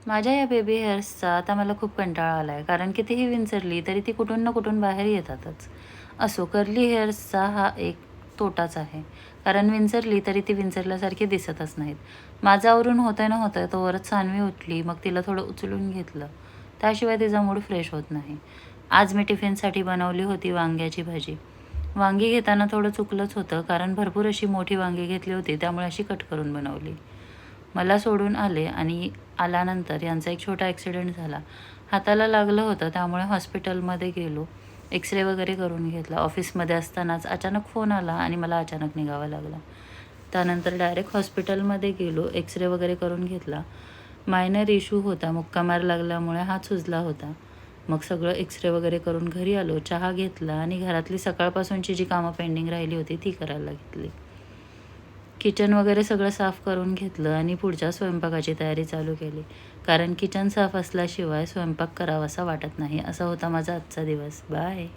माझ्या या बेबी हेअर्सचा आता मला खूप कंटाळा आला आहे, कारण कितीही विंचरली तरी ती कुठून ना कुठून बाहेर येतातच. असो, कर्ली हेअर्सचा हा एक तोटाच आहे, कारण विंचरली तरी ती विंचरल्यासारखी दिसतच नाहीत. माझं आवरून होतं ना होतं तोवरच सानवी उठली, मग तिला थोडं उचलून घेतलं. त्याशिवाय तिचा मूड फ्रेश होत नाही. आज मी टिफिनसाठी बनवली होती वांग्याची भाजी. वांगी घेताना थोडं चुकलंच होतं, कारण भरपूर अशी मोठी वांगी घेतली होती, त्यामुळे अशी कट करून बनवली. मला सोडून आले आणि आल्यानंतर यांचा एक छोटा ॲक्सिडेंट झाला. हाताला लागलं होतं, त्यामुळे हॉस्पिटलमध्ये गेलो. एक्सरे वगैरे करून घेतला. ऑफिसमध्ये असतानाच अचानक फोन आला आणि मला अचानक निघावं लागलं. त्यानंतर डायरेक्ट हॉस्पिटलमध्ये गेलो. एक्सरे वगैरे करून घेतला. मायनर इश्यू होता. मुक्का मार लागल्यामुळे हात सुजला होता. मग सगळं एक्सरे वगैरे करून घरी आलो. चहा घेतला आणि घरातली सकाळपासूनची जी कामं पेंडिंग राहिली होती ती करायला घेतली. किचन वगैरे सगळं साफ करून घेतलं आणि पुढच्या स्वयंपाकाची तयारी चालू केली, कारण किचन साफ असल्याशिवाय स्वयंपाक करावासा वाटत नाही. असा होता माझा आजचा दिवस. बाय.